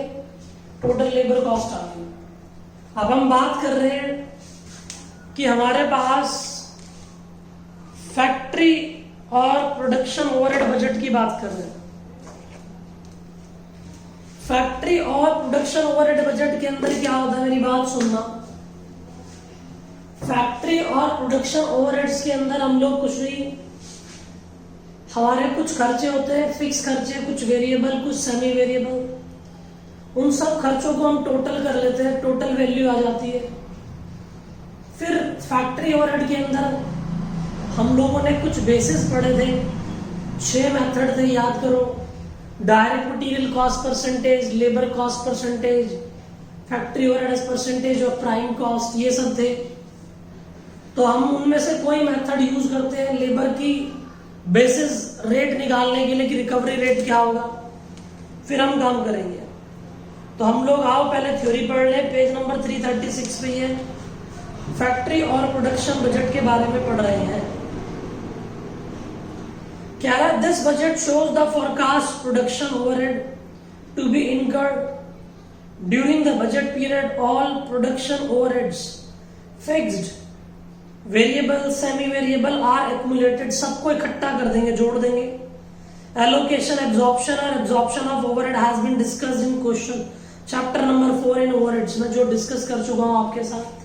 टोटल लेबर कॉस्ट आ गई। अब हम बात कर रहे हैं कि हमारे पास फैक्ट्री और प्रोडक्शन ओवरहेड बजट की बात कर रहे हैं। फैक्ट्री और प्रोडक्शन ओवरहेड बजट के अंदर क्या होता है, मेरी बात सुनना। फैक्ट्री और प्रोडक्शन ओवरहेड्स के अंदर हम लोग कुछ नहीं, हमारे कुछ खर्चे होते हैं फिक्स खर्चे, कुछ वेरिएबल, कुछ सेमी वेरिएबल। उन सब खर्चों को हम टोटल कर लेते हैं, टोटल वैल्यू आ जाती है। फिर फैक्ट्री ओवरहेड के अंदर हम लोगों ने कुछ बेसिस पढ़े थे, 6 मेथड थे, याद करो। Direct material cost percentage, labour cost percentage, factory overhead as percentage of prime cost, ये सब थे। तो हम उनमें से कोई मेथड यूज करते हैं लेबर की बेसिस रेट निकालने के लिए कि रिकवरी रेट क्या होगा, फिर हम काम करेंगे। तो हम लोग आओ पहले थ्योरी पढ़ लें, पेज नंबर 336 पे ये फैक्ट्री और प्रोडक्शन बजट के बारे में पढ़ रहे हैं। क्या है, this budget shows the forecast production overhead to be incurred during the budget period. All production overheads fixed, variable, semi variable are accumulated, सबको इकट्ठा कर देंगे, जोड़ देंगे। एलोकेशन, एब्जॉर्प्शन और absorption of overhead has been discussed in question chapter number 4 in overheads में, जो discuss कर चुका हूं आपके साथ।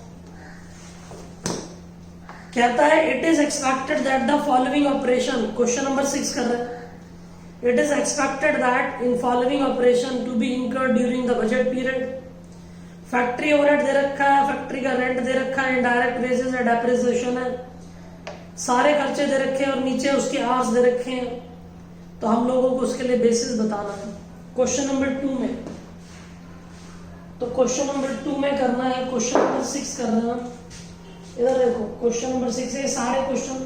कहता है it is expected that the following operation, question number 6 कर रहे हैं। It is expected that in following operation to be incurred during the budget period. Factory overhead दे रखा है, फैक्ट्री का रेंट दे रखा है, इनडायरेक्ट वेजेस है, डेप्रिसिएशन है, सारे खर्चे दे रखे हैं और नीचे उसके आवर्स दे रखे हैं। तो हम लोगों को उसके लिए बेसिस बताना है। क्वेश्चन नंबर 2 में, तो क्वेश्चन नंबर 2 में करना है, क्वेश्चन नंबर 6 करना है। इधर देखो, क्वेश्चन नंबर 6 है, सारे क्वेश्चन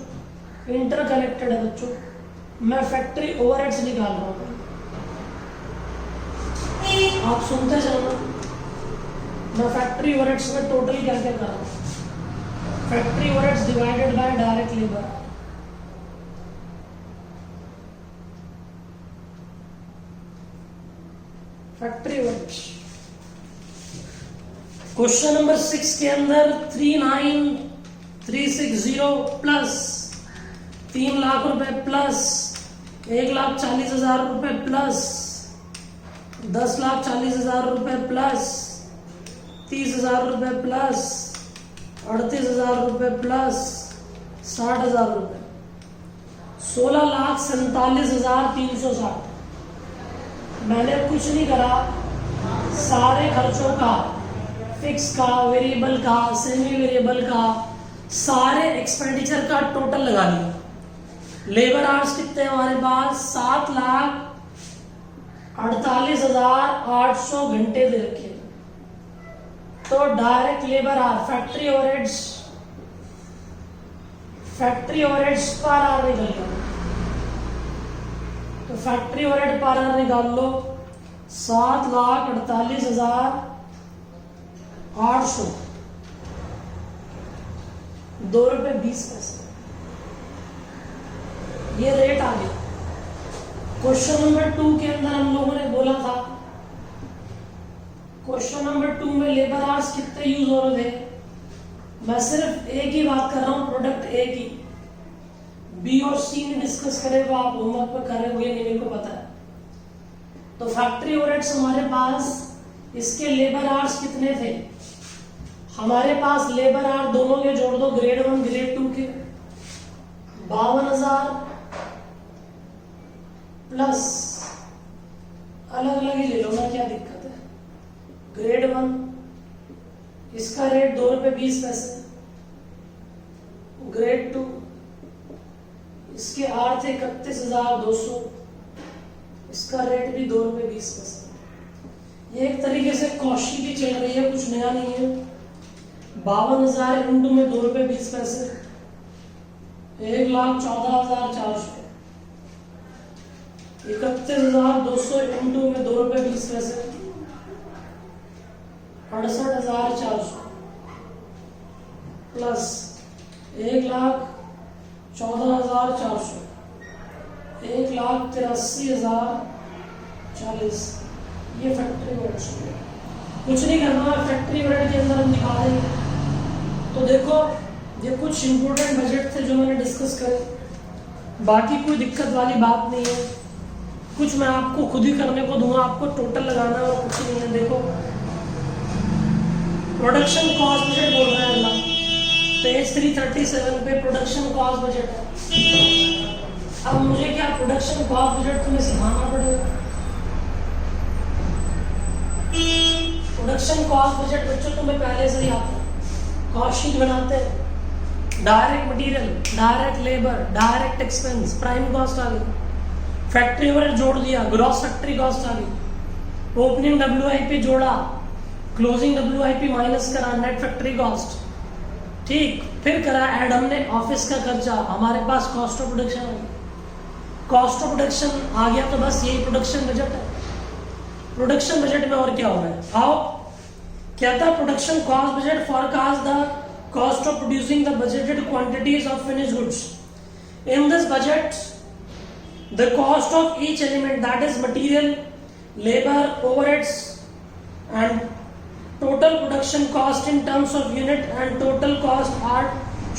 इंटरकनेक्टेड है बच्चों। मैं फैक्ट्री ओवरहेड्स निकाल रहा हूँ, आप सुनते जाना। मैं फैक्ट्री ओवरहेड्स में टोटल क्या क्या कर रहा हूँ। Factory overheads divided by direct labour. Factory overheads question number 6 के अंदर 39,360 प्लस 3 लाख रुपए प्लस 1,40,000 रुपए प्लस 10,40,000 रुपए प्लस 30,000 रुपए प्लस 38,000 रुपए प्लस 60,000 रुपए 16,47,360। मैंने कुछ नहीं करा, सारे खर्चों का, फिक्स का, वेरिएबल का, सेमी वेरिएबल का, सारे एक्सपेंडिचर का टोटल लगा लिया। लेबर आवर्स कितने हमारे पास, 7,48,800 घंटे दे रखे। तो direct labour our, factory overheads per hour निकल गया। तो फैक्ट्री ओवरहेड पर आवर निकाल लो, 7,48,800, 2 रुपए 20 पैसे, ये रेट आ गया। क्वेश्चन नंबर 2 के अंदर हम लोगों ने बोला था, क्वेश्चन नंबर 2 में लेबर आवर्स कितने यूज हो रहे थे। मैं सिर्फ ए की बात कर रहा हूं, प्रोडक्ट ए की। बी और सी ने डिस्कस करे वो आप होमवर्क में करे हुए नहीं, मेरे को पता है। तो फैक्ट्री ओवरहेड्स हमारे पास, इसके लेबर आवर्स कितने थे हमारे पास, लेबर आवर दोनों के जोड़ दो, ग्रेड 1 ग्रेड 2 के 52,000 प्लस, अलग अलग ही ले लो ना, क्या दिक्कत है। ग्रेड 1 इसका रेट 2 रुपए 20 पैसे, ग्रेड 2 इसके आर थे 31,200, इसका रेट भी 2 रुपए 20 पैसे। ये एक तरीके से कॉस्टली भी चल रही है, कुछ नया नहीं है। 52,000 इंटू में 2 रुपये 20 पैसे, 1,14,400। 31,200 इंटू में 2 रुपये 20 पैसे, 68,400 प्लस 1,14,400, 1,83,040। ये फैक्ट्री यूनिट्स है, कुछ नहीं करना है, फैक्ट्री यूनिट के अंदर हम दिखा देंगे। तो देखो ये कुछ इंपॉर्टेंट बजट थे जो मैंने डिस्कस करे, बाकी कोई दिक्कत वाली बात नहीं है। कुछ मैं आपको खुद ही करने को दूंगा, आपको टोटल लगाना है और कुछ नहीं है। देखो प्रोडक्शन कॉस्ट बजट बोल रहा है अगला, पेज 337 पे प्रोडक्शन कॉस्ट बजट है। अब मुझे क्या प्रोडक्शन कॉस्ट बजट तुम्हें सिखाना पड़ेगा। प्रोडक्शन कॉस्ट बजट बच्चों तुम्हें पहले से ही आता है, कॉस्ट शीट बनाते हैं। Direct material, direct labour, direct expense, prime cost आ गई, फैक्ट्री ओवरहेड जोड़ दिया, ग्रॉस फैक्ट्री कॉस्ट आ गई, ओपनिंग WIP जोड़ा, क्लोजिंग WIP माइनस करा, नेट फैक्ट्री कॉस्ट। ठीक, फिर करा ऐड हमने ऑफिस का खर्चा, हमारे पास कॉस्ट ऑफ प्रोडक्शन आ गई। कॉस्ट ऑफ प्रोडक्शन आ गया तो बस यही प्रोडक्शन बजट है। प्रोडक्शन बजट में और क्या हो रहा है, आओ। कहता है production cost budget forecast the cost of producing the budgeted quantities of finished goods. In this budget, the cost of each element, that is material, labor, overheads and total production cost in terms of unit and total cost are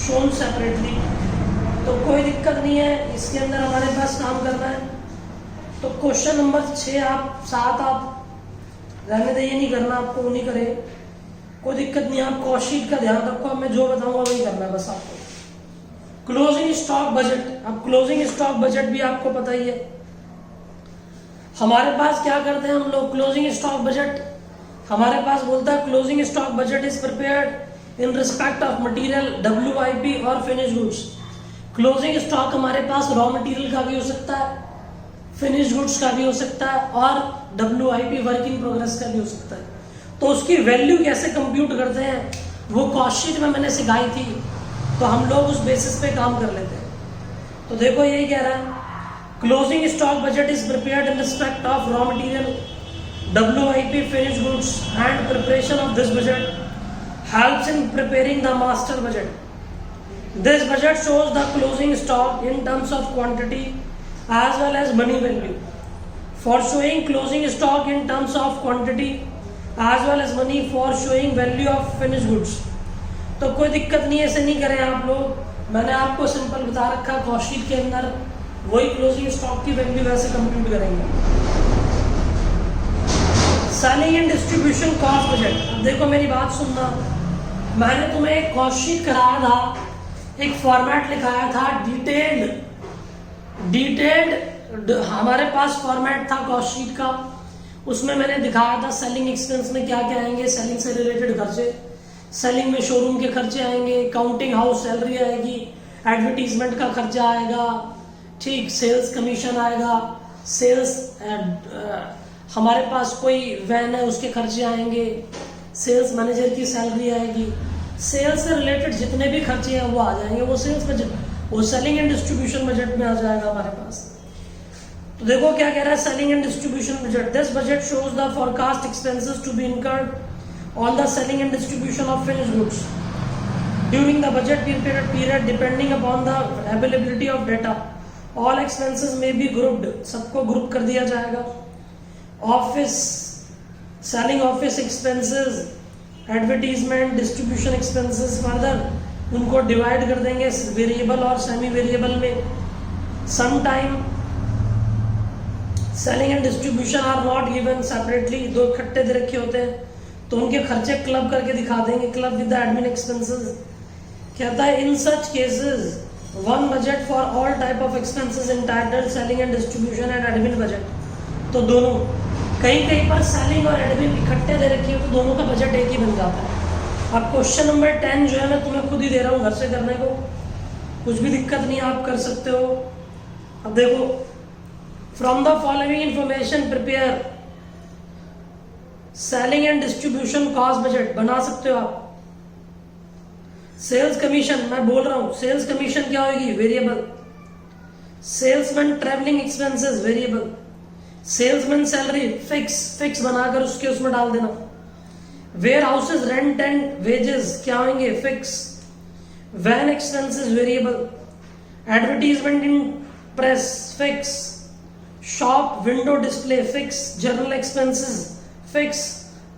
shown separately. तो कोई दिक्कत नहीं है, इसके अंदर हमारे पास काम करना है। तो क्वेश्चन नंबर 6 आप 7 आप रहने दे, ये नहीं करना आपको, वो नहीं करे, कोई दिक्कत नहीं। आप कॉस्ट शीट का ध्यान रखो, अब मैं जो बताऊंगा वही करना है बस आपको। क्लोजिंग स्टॉक बजट, अब क्लोजिंग स्टॉक बजट भी आपको पता ही है। हमारे पास क्या करते हैं हम लोग, क्लोजिंग स्टॉक बजट हमारे पास बोलता है closing stock budget is prepared in respect of material, WIP और फिनिश गुड्स। क्लोजिंग स्टॉक हमारे पास रॉ मटेरियल का भी हो सकता है, फिनिश गुड्स का भी हो सकता है और WIP वर्क इन प्रोग्रेस का भी हो सकता है। तो उसकी वैल्यू कैसे कंप्यूट करते हैं वो कॉस्ट शीट में मैंने सिखाई थी, तो हम लोग उस बेसिस पे काम कर लेते हैं। तो देखो यही कह रहा है, closing stock budget is prepared in respect of raw material, WIP, finish goods and preparation of this budget helps in preparing the master budget. This budget shows the closing stock in terms of quantity as well as money value. For showing closing stock in terms of quantity as well as money for showing value of finished goods. तो कोई दिक्कत नहीं है, ऐसे नहीं करें आप लोग, मैंने आपको सिंपल बता रखा कॉस्ट शीट के अंदर, वही क्लोजिंग स्टॉक की वैल्यू वैसे कंप्यूट करेंगे। Selling and distribution cost budget, अब देखो मेरी बात सुनना, मैंने तुम्हें एक कॉस्ट शीट कराया था, एक फॉर्मेट लिखाया था, डिटेल्ड हमारे पास फॉर्मेट था कॉस्ट शीट का। उसमें मैंने दिखाया था सेलिंग एक्सपेंस में क्या क्या आएंगे, सेलिंग से रिलेटेड खर्चे, सेलिंग में शोरूम के खर्चे आएंगे, काउंटिंग हाउस सैलरी आएगी, एडवर्टीजमेंट का खर्चा आएगा, ठीक, सेल्स कमीशन आएगा, सेल्स हमारे पास कोई वैन है उसके खर्चे आएंगे, सेल्स मैनेजर की सैलरी आएगी, सेल्स से रिलेटेड जितने भी खर्चे हैं वो आ जाएंगे, वो सेल्स बजट, वो सेलिंग एंड डिस्ट्रीब्यूशन बजट में आ जाएगा हमारे पास। तो देखो क्या कह रहा है, selling and distribution budget, this budget shows the forecast expenses to be incurred on the selling and distribution of finished goods during the budget period depending upon the availability of data. All expenses may be grouped, सबको group कर दिया जाएगा। Office, selling office expenses, advertisement, distribution expenses, further उनको divide कर देंगे variable और semi variable में। Some time selling and distribution are not given separately, दो इकट्ठे दे रखे होते हैं तो उनके खर्चे क्लब करके दिखा देंगे, club with the admin expenses. कहता है in such cases one budget for all type of expenses entitled selling and distribution and admin budget. तो दोनों, कहीं कहीं पर सेलिंग और एडमिन इकट्ठे दे रखी हो तो दोनों का बजट एक ही बन जाता है। अब क्वेश्चन नंबर 10 जो है मैं तुम्हें खुद ही दे रहा हूँ घर से करने को, कुछ भी दिक्कत नहीं, आप कर सकते हो। अब देखो, from the following information prepare selling and distribution cost budget बना सकते हो आप। सेल्स कमीशन, मैं बोल रहा हूं सेल्स कमीशन क्या होगी, variable. Salesman travelling expenses variable. Salesman salary fix बनाकर उसके उसमें डाल देना। Warehouses rent and wages क्या होंगे, fix. Van expenses variable. Advertisement in press fix. Shop window display fix. General expenses fix.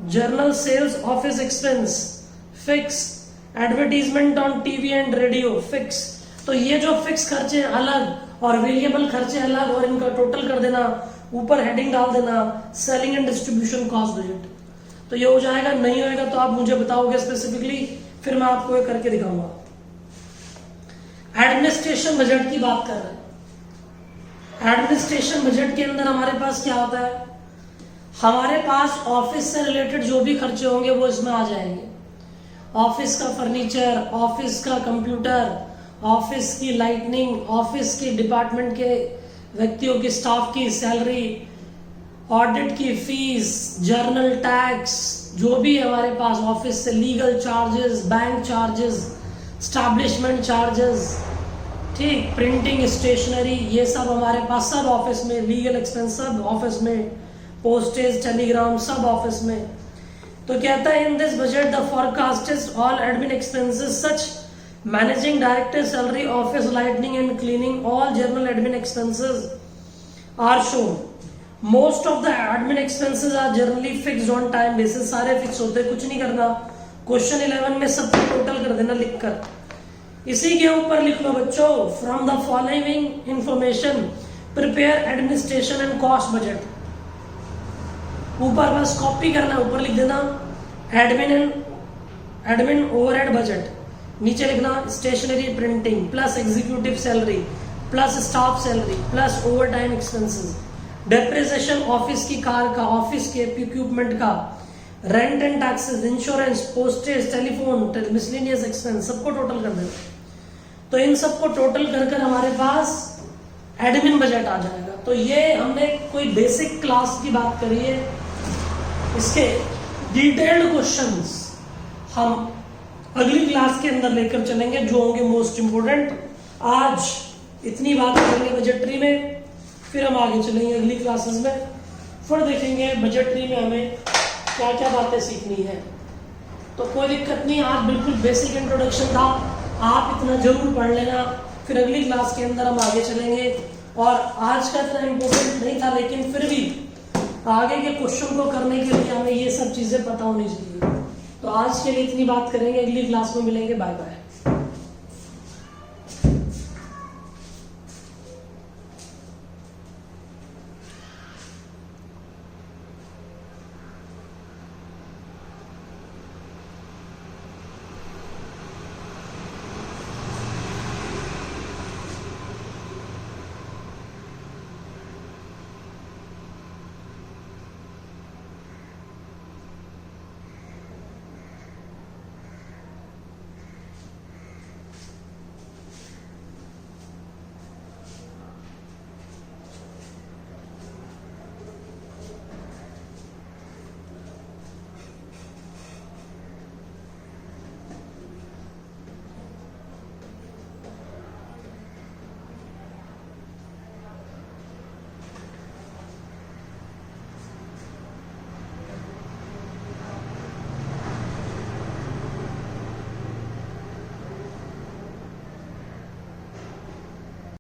General sales office expense fix. Advertisement on TV and radio fix. तो ये जो fix खर्चे अलग और variable खर्चे अलग और इनका टोटल कर देना, ऊपर हेडिंग डाल देना selling and distribution cost budget. तो ये हो जाएगा। नहीं होएगा तो आप मुझे बताओगे स्पेसिफिकली, फिर मैं आपको ये करके दिखाऊंगा। एडमिनिस्ट्रेशन बजट की बात कर रहे हैं। एडमिनिस्ट्रेशन बजट के अंदर हमारे पास क्या होता है, हमारे पास ऑफिस से रिलेटेड जो भी खर्चे होंगे वो इसमें आ जाएंगे। ऑफिस का फर्नीचर, ऑफिस का कंप्यूटर, ऑफिस की लाइटनिंग, ऑफिस के डिपार्टमेंट के व्यक्तियों की स्टाफ की सैलरी, ऑडिट की फीस, जर्नल टैक्स, जो भी है हमारे पास ऑफिस से, legal charges, bank charges, establishment charges, ठीक, प्रिंटिंग स्टेशनरी, ये सब हमारे पास सब ऑफिस में, लीगल एक्सपेंस सब ऑफिस में, पोस्टेज टेलीग्राम सब ऑफिस में। तो कहता है in this budget the forecasted all admin expenses such managing director salary, office lightning and cleaning, all general admin expenses are shown. Most of the admin expenses are generally fixed on time basis, सारे fix होते, कुछ नहीं करना। Question 11 में सब total कर देना लिखकर। इसी के ऊपर लिख लो बच्चों, from the following information prepare administration and cost budget. ऊपर बस कॉपी करना, ऊपर लिख देना एडमिन ओवरहेड बजट, नीचे लिखना stationery printing plus executive salary plus staff salary plus overtime expenses, depreciation office की कार का, ऑफिस के इक्विपमेंट का, rent and taxes, insurance, postage, telephone, miscellaneous expense, सबको टोटल कर देना। तो इन सबको टोटल कर कर हमारे पास एडमिन बजट आ जाएगा। तो ये हमने कोई बेसिक क्लास की बात करी है, इसके डिटेल्ड क्वेश्चंस हम अगली क्लास के अंदर लेकर चलेंगे जो होंगे मोस्ट इंपोर्टेंट। आज इतनी बात करेंगे बजटरी में, फिर हम आगे चलेंगे अगली क्लासेस में, फिर देखेंगे बजटरी में हमें क्या क्या बातें सीखनी है। तो कोई दिक्कत नहीं, आज बिल्कुल बेसिक इंट्रोडक्शन था, आप इतना जरूर पढ़ लेना, फिर अगली क्लास के अंदर हम आगे चलेंगे। और आज का इतना इम्पोर्टेंट नहीं था, लेकिन फिर भी आगे के क्वेश्चन को करने के लिए हमें ये सब चीजें पता होनी चाहिए। तो आज के लिए इतनी बात करेंगे, अगली क्लास में मिलेंगे, बाय बाय।